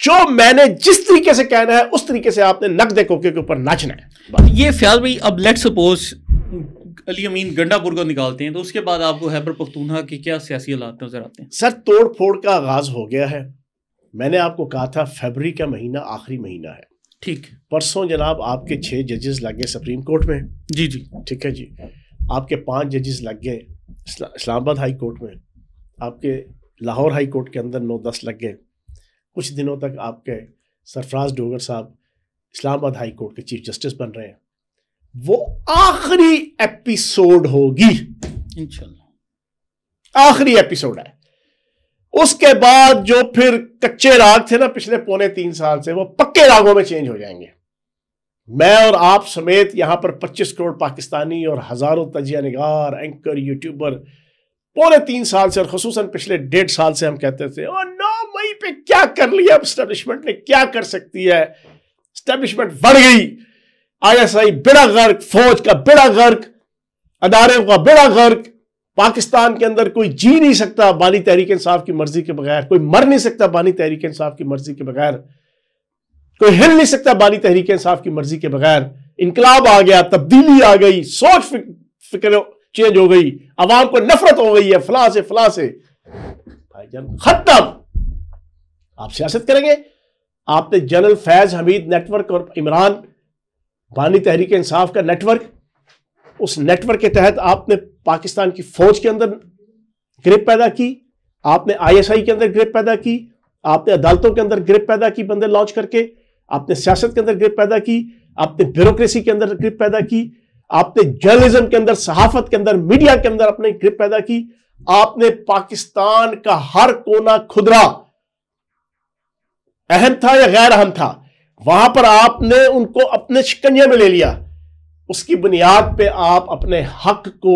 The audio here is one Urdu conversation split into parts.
جو میں نے جس طریقے سے کہنا ہے اس طریقے سے آپ نے نقد کوکے کے اوپر ناچنا ہے. یہ فیاض بھائی اب لیٹ سپوز علی امین گنڈا پور کو نکالتے ہیں تو اس کے بعد آپ کو خیبر پختونخوا کے کیا سیاسی حالات نظر آتے ہیں؟ سر توڑ پھوڑ کا آغاز ہو گیا ہے. میں نے آپ کو کہا تھا فیبرری کا مہینہ آخری مہینہ ہے. ٹھیک. پرسوں جناب آپ کے 6 ججز لگ گئے سپریم کورٹ میں. جی. ٹھیک ہے جی. آپ کے 5 ججز لگ گئے اسلام آباد ہائی کورٹ میں. آپ کے لاہور ہائی کورٹ کے اندر 9-10 لگ گئے. کچھ دنوں تک آپ کے سرفراز ڈوگر صاحب اسلام آباد ہائی کورٹ کے چیف جسٹس بن رہے ہیں. وہ آخری ایپیسوڈ ہوگی انشاءاللہ. آخری ایپیسوڈ ہے. اس کے بعد جو پھر کچے راگ تھے نا پچھلے 2.5 سال سے وہ پکے راگوں میں چینج ہو جائیں گے. میں اور آپ سمیت یہاں پر 25 کروڑ پاکستانی اور ہزاروں تجزیہ نگار اینکر یوٹیوبر 3.5 سال سے اور خصوصاً پچھلے 1.5 سال سے ہم کہتے تھے 9 مئی پہ کیا کر لیا اسٹیبلشمنٹ نے, کیا کر سکتی ہے, اسٹیبلشمنٹ بڑھ گئی, ISI بڑا غرق, فوج کا بڑا غرق, اداروں کا بڑا غرق. پاکستان کے اندر کوئی جی نہیں سکتا بانی تحریک انصاف کی مرضی کے بغیر, کوئی مر نہیں سکتا بانی تحریک انصاف کی مرضی کے بغیر, کوئی ہل نہیں سکتا بانی تحریک انصاف کی مرضی کے بغیر. انقلاب آ گیا, تبدیلی آ گئی, سوچ فکر چینج ہو گئی, عوام کو نفرت ہو گئی ہے فلاں سے فلاں سے. بھائی جان ختم. آپ سیاست کریں گے. آپ نے جنرل فیض حمید نیٹ ورک اور عمران بانی تحریک انصاف کا نیٹ ورک, اس نیٹ ورک کے تحت آپ نے پاکستان کی فوج کے اندر گرپ پیدا کی, آپ نے ISI کے اندر گرپ پیدا کی, آپ نے عدالتوں کے اندر گرپ پیدا کی بندے لانچ کر کے, آپ نے سیاست کے اندر گرپ پیدا کی, آپ نے بیوروکریسی کے اندر گرپ پیدا کی, آپ نے جرنلزم کے اندر, صحافت کے اندر, میڈیا کے اندر اپنے گرپ پیدا کی. آپ نے پاکستان کا ہر کونا کھدرا اہم تھا یا غیر اہم تھا وہاں پر آپ نے ان کو اپنے شکنجے میں لے لیا. اس کی بنیاد پہ آپ اپنے حق کو,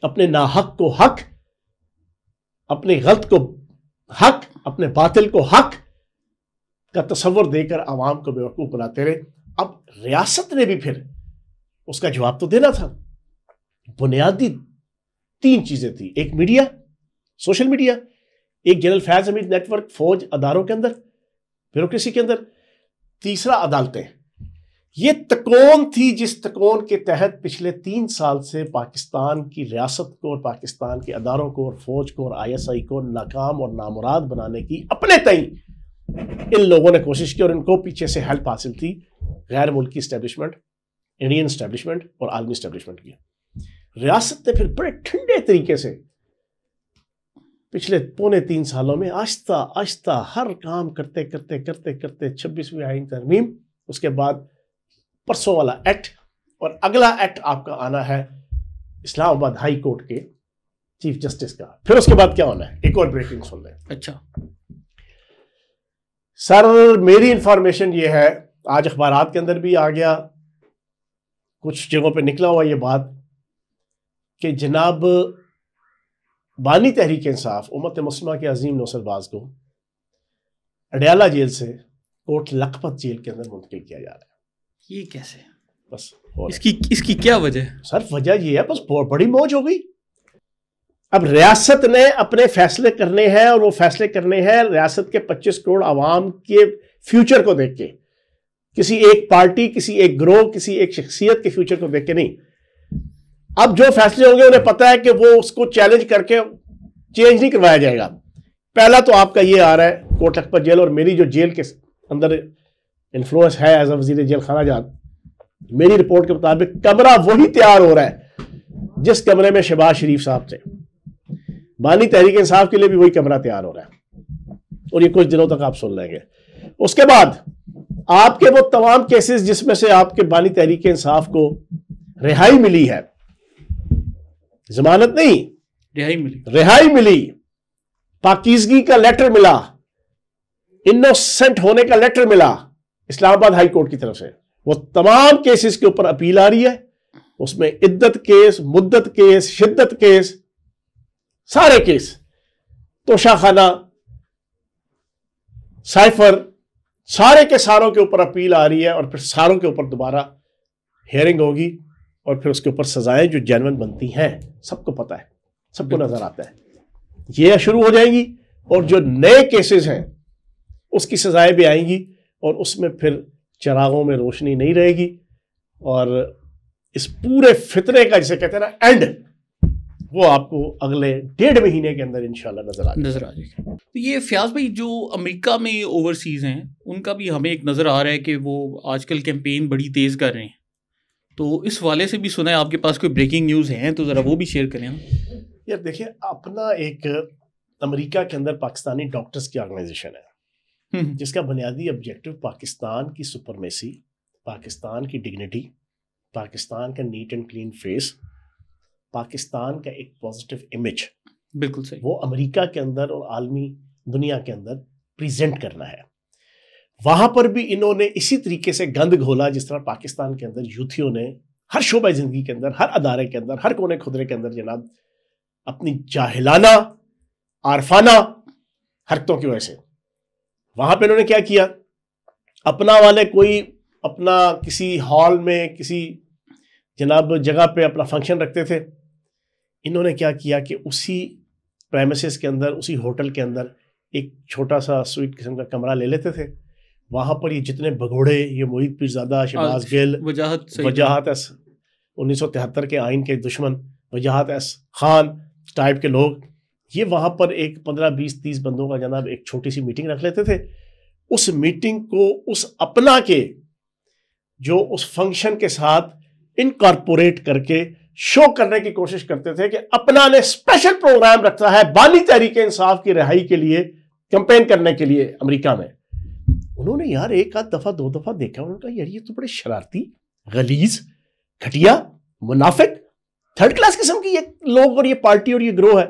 اپنے ناحق کو حق, اپنے غلط کو حق, اپنے باطل کو حق کا تصور دے کر عوام کو بیوقوف بناتے رہے. اب ریاست نے بھی پھر اس کا جواب تو دینا تھا. بنیادی 3 چیزیں تھیں, ایک میڈیا, سوشل میڈیا, ایک جنرل فیض حمید نیٹ ورک فوج اداروں کے اندر, بیوروکریسی کے اندر, تیسرا عدالتیں. یہ تکون تھی جس تکون کے تحت پچھلے 3 سال سے پاکستان کی ریاست کو اور پاکستان کے اداروں کو اور فوج کو اور ISI کو ناکام اور نامراد بنانے کی اپنے تئیں ان لوگوں نے کوشش کی, اور ان کو پیچھے سے ہیلپ حاصل تھی غیر ملکی اسٹیبلشمنٹ, انڈین اسٹیبلشمنٹ اور عالمی اسٹیبلشمنٹ کی. ریاست نے پھر بڑے ٹھنڈے طریقے سے پچھلے 2.5 سالوں میں آہستہ آہستہ ہر کام کرتے کرتے کرتے کرتے 26ویں آئین ترمیم, اس کے بعد پرسوں والا ایکٹ, اور اگلا ایکٹ آپ کا آنا ہے اسلام آباد ہائی کورٹ کے چیف جسٹس کا. پھر اس کے بعد کیا ہونا ہے, ایک اور بریکنگ سن لیں. اچھا سر, میری انفارمیشن یہ ہے, آج اخبارات کے اندر بھی آ گیا, کچھ جگہوں پہ نکلا ہوا یہ بات کہ جناب بانی تحریک انصاف امت مسلمہ کے عظیم نوسر باز کو اڈیالہ جیل سے کوٹ لکھپت جیل کے اندر منتقل کیا جا رہا ہے. یہ کیسے؟ بس اس کی کیا وجہ؟ سر وجہ یہ ہے, بس بڑی موج ہو گئی. اب ریاست نے اپنے فیصلے کرنے ہیں, اور وہ فیصلے کرنے ہیں ریاست کے 25 کروڑ عوام کے فیوچر کو دیکھ کے, کسی ایک پارٹی, کسی ایک گروہ, کسی ایک شخصیت کے فیوچر کو دیکھ کے نہیں. اب جو فیصلے ہوں گے انہیں پتا ہے کہ وہ اس کو چیلنج کر کے چینج نہیں کروایا جائے گا. پہلا تو آپ کا یہ آ رہا ہے کوٹ لکھپت جیل, اور میری جو جیل کے اندر انفلوئنس ہے ایز اے وزیر جیل خانہ جات, میری رپورٹ کے مطابق کمرہ وہی تیار ہو رہا ہے جس کمرے میں شہباز شریف صاحب تھے. بانی تحریک انصاف کے لیے بھی وہی کمرہ تیار ہو رہا ہے, اور یہ کچھ دنوں تک آپ سن لیں گے. اس کے بعد آپ کے وہ تمام کیسز جس میں سے آپ کے بانی تحریک انصاف کو رہائی ملی ہے, ضمانت نہیں, رہائی ملی, پاکیزگی کا لیٹر ملا, انوسنٹ ہونے کا لیٹر ملا اسلام آباد ہائی کورٹ کی طرف سے, وہ تمام کیسز کے اوپر اپیل آ رہی ہے. اس میں عدت کیس, مدت کیس, شدت کیس, سارے کیس, توشہ خانہ, سائفر, سارے کے ساروں کے اوپر اپیل آ رہی ہے, اور پھر ساروں کے اوپر دوبارہ ہیئرنگ ہوگی, اور پھر اس کے اوپر سزائیں جو جینون بنتی ہیں, سب کو پتہ ہے, سب کو نظر آتا ہے, یہ شروع ہو جائیں گی. اور جو نئے کیسز ہیں اس کی سزائیں بھی آئیں گی اور اس میں پھر چراغوں میں روشنی نہیں رہے گی اور اس پورے فتنے کا جسے کہتے ہیں نا اینڈ وہ آپ کو اگلے 1.5 مہینے کے اندر انشاءاللہ نظر آ جائے گا. تو یہ فیاض بھائی جو امریکہ میں اوورسیز ہیں ان کا بھی ہمیں ایک نظر آ رہا ہے کہ وہ آج کل کیمپین بڑی تیز کر رہے ہیں, تو اس والے سے بھی سنا ہے آپ کے پاس کوئی بریکنگ نیوز ہیں تو ذرا وہ بھی شیئر کریں. یار دیکھیں, اپنا ایک امریکہ کے اندر پاکستانی ڈاکٹرز کی آرگنائزیشن ہے جس کا بنیادی آبجیکٹو پاکستان کی سپرمیسی, پاکستان کی ڈگنیٹی, پاکستان کا neat and clean face, Pakistan کا ایک پازیٹیو امیج بالکل صحیح وہ امریکہ کے اندر اور عالمی دنیا کے اندر پریزنٹ کرنا ہے. وہاں پر بھی انہوں نے اسی طریقے سے گند گھولا جس طرح پاکستان کے اندر یوتھیوں نے ہر شعبہ زندگی کے اندر, ہر ادارے کے اندر, ہر کونے خدرے کے اندر جناب اپنی جاہلانہ عارفانہ حرکتوں کی وجہ سے وہاں پہ انہوں نے کیا کیا, اپنا والے کوئی اپنا کسی ہال میں کسی جناب جگہ پہ اپنا فنکشن رکھتے تھے, انہوں نے کیا کیا کہ اسی پریمیسز کے اندر, اسی ہوٹل کے اندر ایک چھوٹا سا سویٹ قسم کا کمرہ لے لیتے تھے. وہاں پر یہ جتنے بگوڑے, یہ معید پیرزادہ, شہباز گل, وجاہت ایس 1973 کے آئین کے دشمن, وجاہت ایس خان ٹائپ کے لوگ, یہ وہاں پر ایک 15-20-30 بندوں کا جناب ایک چھوٹی سی میٹنگ رکھ لیتے تھے. اس میٹنگ کو اس اپنا کے جو اس فنکشن کے ساتھ انکارپوریٹ کر کے شو کرنے کی کوشش کرتے تھے کہ اپنا نے اسپیشل پروگرام رکھا ہے بانی تحریک انصاف کی رہائی کے لیے, کیمپین کرنے کے لیے امریکہ میں. انہوں نے یار ایک آدھ دفعہ 2 دفعہ دیکھا, انہوں نے کہا یار یہ تو بڑے شرارتی, غلیظ, گھٹیا, منافق, تھرڈ کلاس قسم کی یہ لوگ اور یہ پارٹی اور یہ گروہ ہے.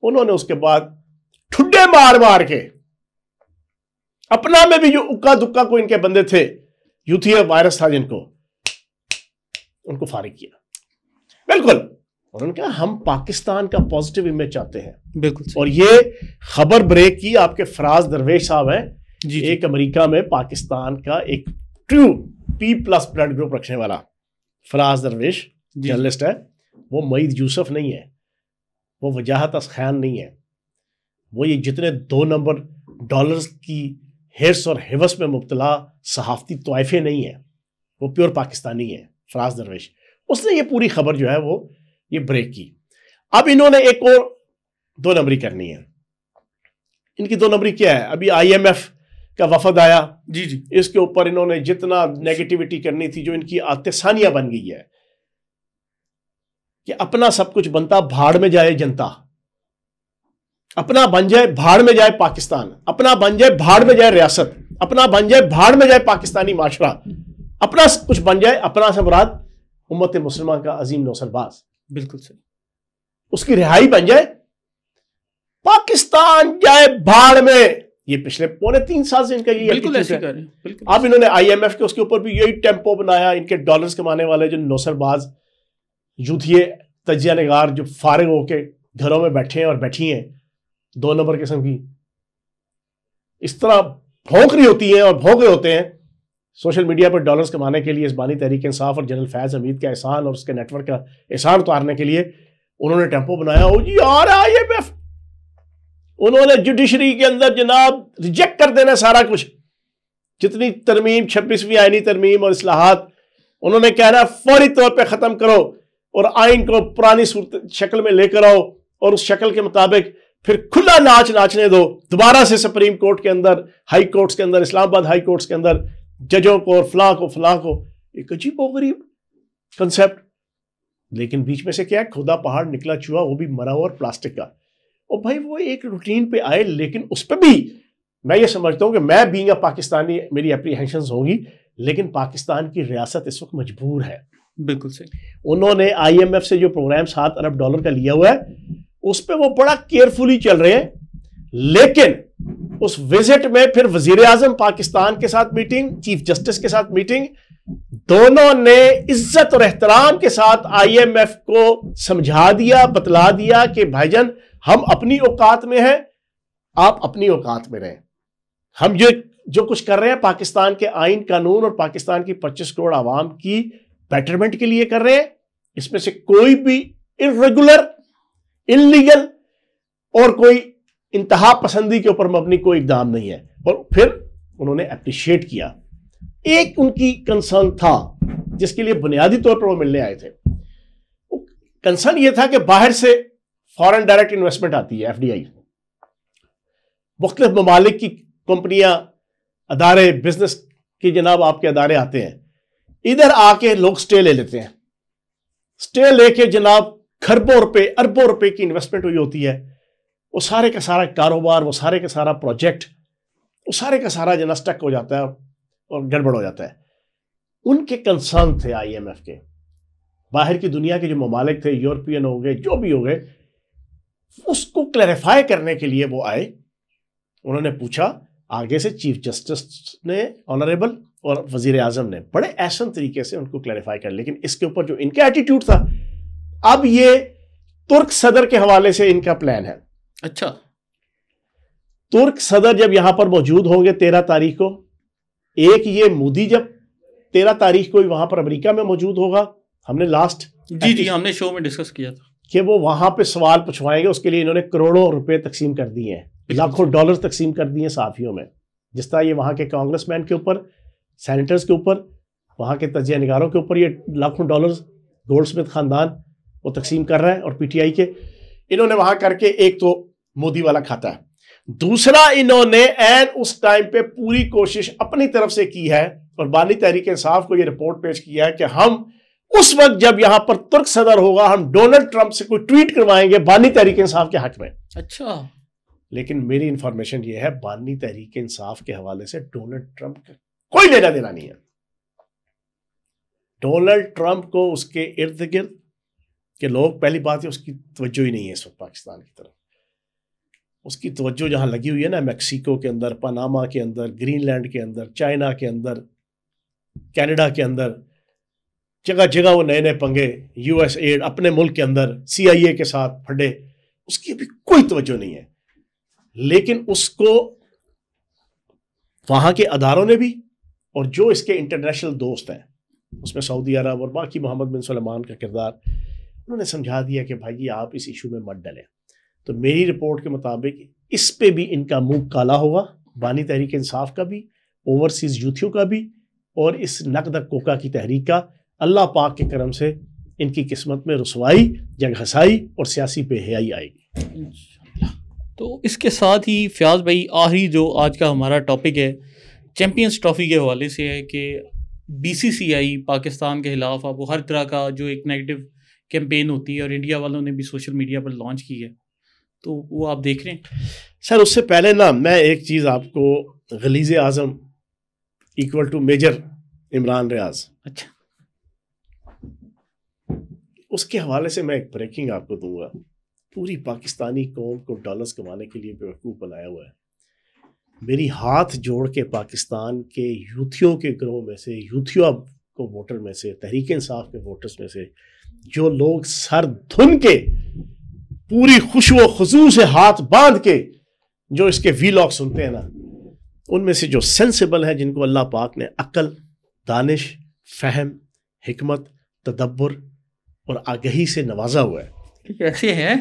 انہوں نے اس کے بعد ٹھڈے مار مار کے اپنا میں بھی جو اکا دکا کو ان کے بندے تھے, یوتھیا وائرس تھا جن کو, ان کو فارغ کیا. بالکل انہوں نے کہا ہم پاکستان کا پازیٹیو امیج چاہتے ہیں. بالکل. اور یہ خبر بریک کی آپ کے فراز درویش صاحب ہیں, ایک امریکہ میں پاکستان کا ایک ٹرو P+ بلڈ گروپ رکھنے والا فراز درویش جرنلسٹ ہے. وہ معید یوسف نہیں ہے, وہ وجاہت خان نہیں ہے, وہ یہ جتنے 2 نمبر ڈالرز کی ہرس اور حوث میں مبتلا صحافتی طائفے نہیں ہیں, وہ پیور پاکستانی ہے فراز درویش. اس نے یہ پوری خبر جو ہے وہ یہ بریک کی. اب انہوں نے ایک اور 2 نمبری کرنی ہے. ان کی 2 نمبری کیا ہے, ابھی IMF کا وفد آیا, اس کے اوپر انہوں نے جتنا نیگیٹیوٹی کرنی تھی جو ان کی عادت ثانیہ بن گئی ہے کہ اپنا سب کچھ بنتا بھاڑ میں جائے جنتا, اپنا بن جائے بھاڑ میں جائے پاکستان, اپنا بن جائے بھاڑ میں جائے ریاست, اپنا بن جائے بھاڑ میں جائے پاکستانی معاشرہ, اپنا کچھ بن جائے, اپنا سے مراد امت مسلمہ کا عظیم نوسر باز. بالکل صحیح. اس کی رہائی بن جائے, پاکستان جائے بھاڑ میں. یہ پچھلے 3.25 سال سے ان کا یہ ایٹیٹیوڈ ہے. اب انہوں نے IMF کے اس کے اوپر بھی یہی ٹیمپو بنایا. ان کے ڈالرز کمانے والے جو نوسر باز یوتھیے تجزیہ نگار جو فارغ ہو کے گھروں میں بیٹھے ہیں اور بیٹھی ہیں 2 نمبر قسم کی, اس طرح بھونک رہی ہوتی ہیں اور بھونک رہے ہوتے ہیں سوشل میڈیا پر ڈالرز کمانے کے لیے, اس بانی تحریک انصاف اور جنرل فیض حمید کا احسان اور اس کے نیٹ ورک کا احسان اتارنے کے لیے انہوں نے ٹیمپو بنایا. او جی آ رہا ہے IMF, انہوں نے جوڈیشری کے اندر جناب ریجیکٹ کر دینا سارا کچھ, جتنی ترمیم 26ویں آئینی ترمیم اور اصلاحات انہوں نے کہنا فوری طور پہ ختم کرو اور آئین کو پرانی شکل میں لے کر آؤ اور اس شکل کے مطابق پھر کھلا ناچ ناچنے دو. دوبارہ سے سپریم کورٹ کے اندر, ہائی کورٹس کے اندر, اسلام آباد ہائی کورٹس کے اندر ججوں کو اور فلاں کو. ایک عجیب و غریب کنسپٹ. لیکن بیچ میں سے کیا ہے, کھودا پہاڑ نکلا چوہا, وہ بھی مرا ہوا اور پلاسٹک کا. اور بھائی وہ ایک روٹین پہ آئے, لیکن اس پہ بھی میں یہ سمجھتا ہوں کہ میں بینگ اے پاکستانی میری اپریہنشنز ہوں گی, لیکن پاکستان کی ریاست اس وقت مجبور ہے. بالکل صحیح. انہوں نے IMF سے جو پروگرام $7 ارب کا لیا ہوا ہے اس پہ وہ بڑا کیئرفلی چل رہے ہیں, لیکن اس وزٹ میں پھر وزیر اعظم پاکستان کے ساتھ میٹنگ, چیف جسٹس کے ساتھ میٹنگ, دونوں نے عزت اور احترام کے ساتھ IMF کو سمجھا دیا, بتلا دیا کہ بھائی جان ہم اپنی اوقات میں ہیں, آپ اپنی اوقات میں رہیں. ہم جو کچھ کر رہے ہیں پاکستان کے آئین قانون اور پاکستان کی 25 کروڑ عوام کی بیٹرمنٹ کے لیے کر رہے ہیں. اس میں سے کوئی بھی irregular, illegal اور کوئی انتہا پسندی کے اوپر مبنی کوئی اقدام نہیں ہے. اور پھر انہوں نے اپریشیٹ کیا. ایک ان کی کنسرن تھا جس کے لیے بنیادی طور پر وہ ملنے آئے تھے. کنسرن یہ تھا کہ باہر سے فارن ڈائریکٹ انویسٹمنٹ آتی ہے FDI. مختلف ممالک کی کمپنیاں, ادارے, بزنس کی جناب آپ کے ادارے آتے ہیں, ادھر آ کے لوگ سٹے لے لیتے ہیں. سٹے لے کے جناب کھربوں روپے, اربوں روپے کی انویسٹمنٹ ہوئی ہوتی ہے. وہ سارے کا سارا کاروبار, وہ سارے کا سارا پروجیکٹ, وہ سارے کا سارا جناب سٹک ہو جاتا ہے اور گڑبڑ ہو جاتا ہے. ان کے کنسرن تھے IMF کے, باہر کی دنیا کے جو ممالک تھے, یورپین ہو گئے, جو بھی ہو گئے, اس کو کلیریفائی کرنے کے لیے وہ آئے. انہوں نے پوچھا آگے سے, چیف جسٹس نے آنریبل اور وزیر اعظم نے بڑے احسن طریقے سے ان کو کلیریفائی کر. لیکن اس کے اوپر جو ان کا ایٹیٹیوڈ تھا, اب یہ ترک صدر کے حوالے سے ان کا پلان ہے. اچھا, ترک صدر جب یہاں پر موجود ہوں گے 13 تاریخ کو, ایک یہ مودی جب 13 تاریخ کو وہاں پر امریکہ میں موجود ہوگا, ہم نے لاسٹ جی ہم نے شو میں ڈسکس کیا تھا کہ وہ وہاں پہ سوال پوچھوائیں گے. اس کے لیے انہوں نے کروڑوں روپے تقسیم کر دیے ہیں, لاکھوں ڈالر تقسیم کر دیے ہیں صحافیوں میں. جس طرح یہ وہاں کے کانگریس مین کے اوپر, سینیٹرز کے اوپر, وہاں کے تجزیہ نگاروں کے اوپر یہ لاکھوں ڈالرز گولڈ سمتھ خاندان وہ تقسیم کر رہا ہے, اور PTI کے انہوں نے وہاں کر کے ایک تو مودی والا کھاتا ہے. دوسرا انہوں نے اس ٹائم پہ پوری کوشش اپنی طرف سے کی ہے, اور بانی تحریک انصاف کو یہ رپورٹ پیش کیا ہے کہ ہم اس وقت جب یہاں پر ترک صدر ہوگا, ہم ڈونلڈ ٹرمپ سے کوئی ٹویٹ کروائیں گے بانی تحریک انصاف کے حق میں. اچھا, لیکن میری انفارمیشن یہ ہے بانی تحریک انصاف کے حوالے سے ڈونلڈ ٹرمپ کا کوئی لینا دینا نہیں ہے. ڈونلڈ ٹرمپ کو اس کے ارد گرد کے لوگ, پہلی بات ہے اس کی توجہ ہی نہیں ہے اس وقت پاکستان کی طرف. اس کی توجہ جہاں لگی ہوئی ہے نا, میکسیکو کے اندر, پاناما کے اندر, گرین لینڈ کے اندر, چائنا کے اندر, کینیڈا کے اندر, جگہ جگہ وہ نئے نئے پنگے, US ایڈ اپنے ملک کے اندر CIA کے ساتھ پھڈے, اس کی ابھی کوئی توجہ نہیں ہے. لیکن اس کو وہاں کے اداروں نے بھی, اور جو اس کے انٹرنیشنل دوست ہیں, اس میں سعودی عرب اور باقی محمد بن سلمان کا کردار, انہوں نے سمجھا دیا کہ بھائی آپ اس ایشو میں مت ڈلیں. تو میری رپورٹ کے مطابق اس پہ بھی ان کا منہ کالا ہوگا, بانی تحریک انصاف کا بھی, اوورسیز یوتھیوں کا بھی, اور اس نقد کوکا کی تحریک کا. اللہ پاک کے کرم سے ان کی قسمت میں رسوائی, جنگ ہسائی اور سیاسی بے حیائی آئے گی. تو اس کے ساتھ ہی فیاض بھائی, آخری جو آج کا ہمارا ٹاپک ہے چیمپئنز ٹرافی کے حوالے سے ہے کہ BCCI پاکستان کے خلاف اب ہر طرح کا جو ایک نیگیٹو کیمپین ہوتی ہے, اور انڈیا والوں نے بھی سوشل میڈیا پر لانچ کی ہے, تو وہ آپ دیکھ رہے ہیں. سر اس سے پہلے نا میں ایک چیز آپ کو, غلیظ اعظم ایکول ٹو میجر عمران ریاض, اچھا, اس کے حوالے سے میں ایک بریکنگ آپ کو دوں گا. پوری پاکستانی قوم کو ڈالرز کمانے کے لیے بیوقوف بنایا ہوا ہے. میری ہاتھ جوڑ کے پاکستان کے یوتھیوں کے گروہ میں سے, یوتھیوں کو ووٹر میں سے, تحریک انصاف کے ووٹرز میں سے, جو لوگ سر دھن کے پوری خوشو و خضوع سے ہاتھ باندھ کے جو اس کے ویلاگ سنتے ہیں نا, ان میں سے جو سینسیبل ہیں, جن کو اللہ پاک نے عقل, دانش, فہم, حکمت, تدبر اور آگہی سے نوازا ہوا ہے, کیسے ہیں,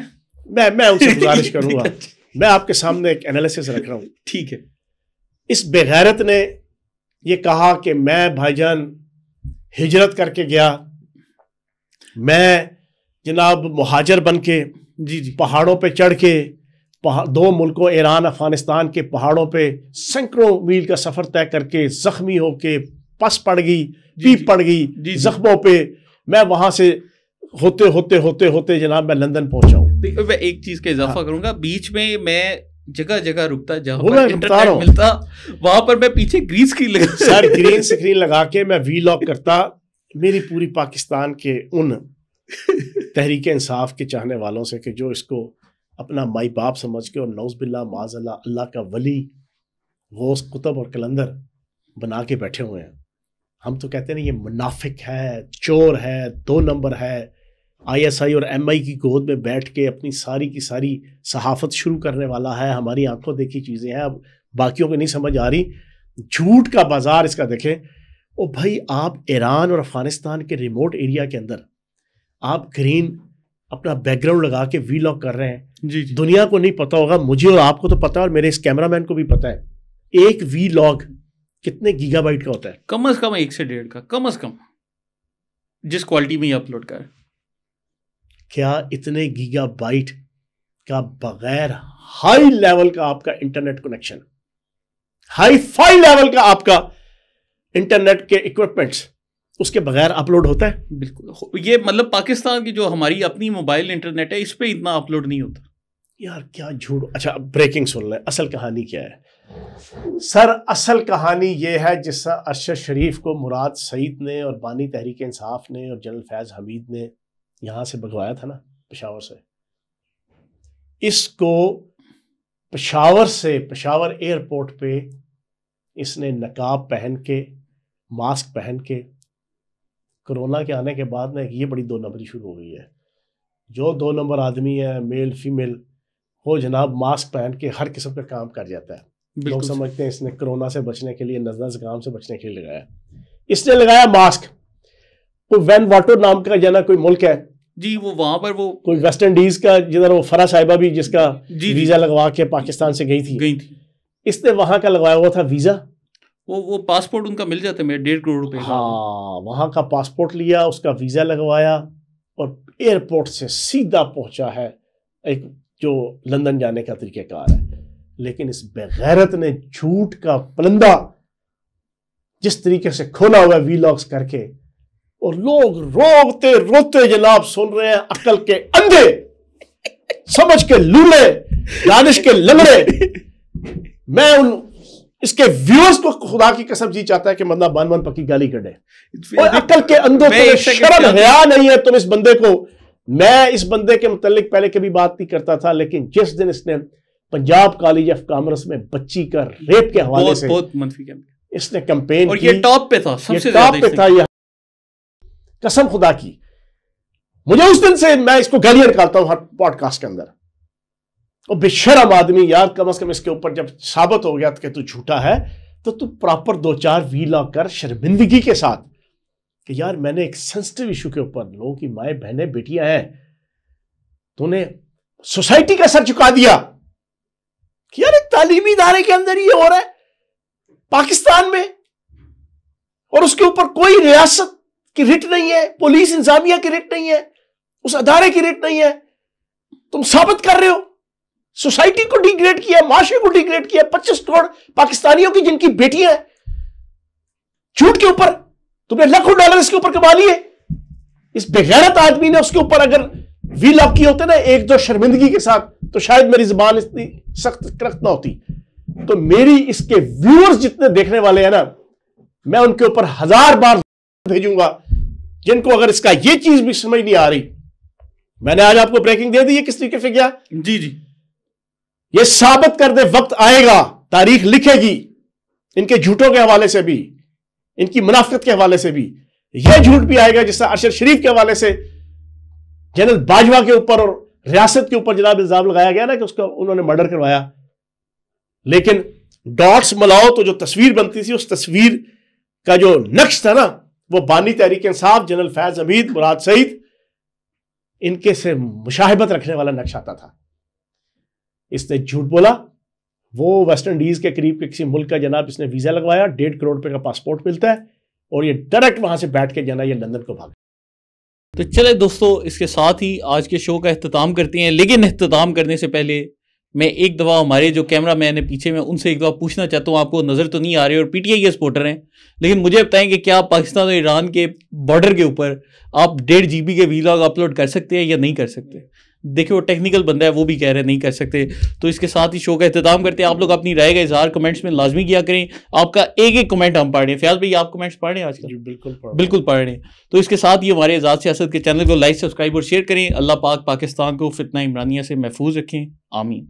میں ان سے گزارش کروں گا, میں آپ کے سامنے ایک انالیسس رکھ رہا ہوں. ٹھیک ہے. اس بے غیرت نے یہ کہا کہ میں بھائی جان ہجرت کر کے گیا, میں جناب مہاجر بن کے پہاڑوں پہ چڑھ کے, 2 ملکوں ایران افغانستان کے پہاڑوں پہ سینکڑوں میل کا سفر طے کر کے, زخمی ہو کے, پس پڑ گئی, پیپ پڑ گئی زخموں پہ, میں وہاں سے ہوتے ہوتے ہوتے ہوتے جناب میں لندن پہنچا ہوں. میں ایک چیز کا اضافہ کروں گا, بیچ میں میں جگہ جگہ رکتا جہاں پر انٹرنیٹ ملتا, وہاں پر میں پیچھے گرین سکرین لگا, سر گرین سکرین لگا کے میں ویلاگ کرتا میری پوری پاکستان کے ان تحریک انصاف کے چاہنے والوں سے کہ جو اس کو اپنا مائی باپ سمجھ کے, اور نعوذ باللہ معاذ اللہ اللہ کا ولی, غوث, قطب اور کلندر بنا کے بیٹھے ہوئے ہیں. ہم تو کہتے ہیں یہ منافق ہے, چور ہے, 2 نمبر ہے, ISI اور MI کی گود میں بیٹھ کے اپنی ساری کی ساری صحافت شروع کرنے والا ہے, ہماری آنکھوں دیکھی چیزیں ہیں, اب باقیوں کو نہیں سمجھ آ رہی. جھوٹ کا بازار اس کا دیکھیں. او بھائی, آپ ایران اور افغانستان کے ریموٹ ایریا کے اندر آپ گرین اپنا بیک گراؤنڈ لگا کے وی لاگ کر رہے ہیں. جی دنیا کو نہیں پتا ہوگا, مجھے اور آپ کو تو پتا ہے, اور میرے اس کیمرہ مین کو بھی پتا ہے ایک وی لاگ کتنے گیگا بائٹ کا ہوتا ہے. کم از کم 1 سے 1.5 کا, کم از کم, جس کوالٹی میں یہ اپلوڈ کر. کیا اتنے گیگا بائٹ کا بغیر ہائی لیول کا آپ کا internet connection, hi fi level کا آپ کا انٹرنیٹ کے اکوپمنٹس, اس کے بغیر اپلوڈ ہوتا ہے؟ بالکل. یہ مطلب پاکستان کی جو ہماری اپنی موبائل انٹرنیٹ ہے اس پہ اتنا اپلوڈ نہیں ہوتا. یار کیا جھوٹ. اچھا بریکنگ سن لیں, اصل کہانی کیا ہے سر؟ اصل کہانی یہ ہے جس طرح ارشد شریف کو مراد سعید نے اور بانی تحریک انصاف نے اور جنرل فیض حمید نے یہاں سے بھگوایا تھا نا, پشاور سے, اس کو پشاور سے, پشاور ایئرپورٹ پہ اس نے نقاب پہن کے, ماسک پہن کے, کرونا کے آنے کے بعد نا یہ بڑی 2 نمبری شروع ہو گئی ہے. جو 2 نمبر آدمی ہے, میل فیمیل, وہ جناب ماسک پہن کے ہر قسم کا کام کر جاتا ہے. لوگ سمجھتے ہیں اس نے کرونا سے بچنے کے لیے, نزلہ زکام سے بچنے کے لیے لگایا. اس نے لگایا ماسک. کوئی وین واٹر نام کا جانا کوئی ملک ہے جی, وہ وہاں پر وہ کوئی ویسٹ انڈیز کا, جدھر وہ فرح صاحبہ بھی جس کا ویزا لگوا کے پاکستان سے گئی تھی, اس نے وہاں کا لگوایا ہوا تھا ویزا. وہ پاسپورٹ ان کا مل جاتا ہے میرے 1.5 کروڑ روپے. ہاں, وہاں کا پاسپورٹ لیا, اس کا ویزا لگوایا اور ایئرپورٹ سے سیدھا پہنچا ہے ایک جو لندن جانے کا طریقہ کار ہے. لیکن اس بغیرت نے جھوٹ کا پلندہ جس طریقے سے کھولا ہوا وی لاگز کر کے, اور لوگ روتے روتے جناب سن رہے ہیں, عقل کے اندھے, سمجھ کے لولے, دانش کے لنگڑے. میں اس کے ویورز کو خدا کی قسم جی چاہتا ہے کہ بندہ بان بان پکی گالی کر دے. عقل کے اندھوں کو شرم حیا نہیں ہے تم اس بندے کو. میں اس بندے کے متعلق پہلے کبھی بات نہیں کرتا تھا, لیکن جس دن اس نے پنجاب کالج آف کامرس میں بچی کا ریپ کے حوالے سے بہت منفی اس نے کمپین اور یہ ٹاپ پہ تھا, سب سے ٹاپ پہ تھا. یہ قسم خدا کی, مجھے اس دن سے میں اس کو گالیاں نکالتا ہوں ہر پوڈ کاسٹ کے اندر. اور بے شرم آدمی یار, کم از کم اس کے اوپر جب ثابت ہو گیا کہ تو جھوٹا ہے تو تو پراپر 2-4 وی لاگ کر شرمندگی کے ساتھ کہ یار میں نے ایک سینسٹیو ایشو کے اوپر, لوگوں کی مائیں بہنیں بیٹیاں ہیں, تو نے سوسائٹی کا سر جھکا دیا کہ یار ایک تعلیمی ادارے کے اندر یہ ہو رہا ہے پاکستان میں, اور اس کے اوپر کوئی ریاست کی رٹ نہیں ہے, پولیس انتظامیہ کی رٹ نہیں ہے, اس ادارے کی رٹ نہیں ہے. تم ثابت کر رہے ہو سوسائٹی کو ڈیگریڈ کیا, معاشرے کو ڈیگریڈ کیا. 25 کروڑ پاکستانیوں کی جن کی بیٹیاں ہیں, جھوٹ کے اوپر تم نے لاکھوں ڈالر اس کے اوپر کما لیے. اس بغیرت آدمی نے اس کے اوپر اگر وی لاگ کی ہوتے نا 1-2 شرمندگی کے ساتھ, تو شاید میری زبان اتنی سخت کرخت نہ ہوتی. تو میری اس کے ویورز جتنے دیکھنے والے ہیں نا, میں ان کے اوپر 1000 بار بھیجوں گا جن کو اگر اس کا یہ چیز بھی سمجھ نہیں آ رہی. میں نے آج آپ کو بریکنگ دے دی ہے کس طریقے سے کیا. جی جی, یہ ثابت کر دے, وقت آئے گا, تاریخ لکھے گی, ان کے جھوٹوں کے حوالے سے بھی, ان کی منافقت کے حوالے سے بھی. یہ جھوٹ بھی آئے گا جس طرح ارشد شریف کے حوالے سے جنرل باجوہ کے اوپر اور ریاست کے اوپر جناب الزام لگایا گیا نا کہ اس کا انہوں نے مرڈر کروایا. لیکن ڈاٹس ملاؤ تو جو تصویر بنتی تھی, اس تصویر کا جو نقش تھا نا, وہ بانی تحریک انصاف, جنرل فیض حمید, مراد سعید, ان کے سے مشاہبت رکھنے والا نقش آتا تھا. اس نے جھوٹ بولا. وہ ویسٹ انڈیز کے قریب کے کسی ملک کا جناب اس نے ویزا لگوایا, 1.5 کروڑ روپے کا پاسپورٹ ملتا ہے, اور یہ ڈائریکٹ وہاں سے بیٹھ کے جانا یہ لندن کو بھاگا. تو چلے دوستو, اس کے ساتھ ہی آج کے شو کا اختتام کرتے ہیں. لیکن اختتام کرنے سے پہلے میں ایک دفعہ ہمارے جو کیمرہ مین ہے پیچھے, میں ان سے ایک دفعہ پوچھنا چاہتا ہوں, آپ کو نظر تو نہیں آ رہے اور پی ٹی آئی کے سپورٹر ہیں, لیکن مجھے بتائیں کہ کیا پاکستان اور ایران کے بارڈر کے اوپر آپ 1.5 GB کے وی لاگ اپلوڈ کر سکتے ہیں یا نہیں کر سکتے؟ دیکھیں وہ ٹیکنیکل بندہ ہے, وہ بھی کہہ رہے ہیں نہیں کر سکتے. تو اس کے ساتھ ہی شو کا اختتام کرتے ہیں. آپ لوگ اپنی رائے کا اظہار کمنٹس میں لازمی کیا کریں. آپ کا ایک کمنٹ ہم پڑھ رہے ہیں. فیاض بھائی آپ کمنٹس پڑھ رہے ہیں آج کل؟ بالکل پڑھ رہے ہیں. تو اس کے ساتھ ہی ہمارے آزاد سیاست کے چینل کو لائک, سبسکرائب اور شیئر کریں. اللہ پاک پاکستان کو فتنہ عمرانیہ سے محفوظ رکھیں. آمین.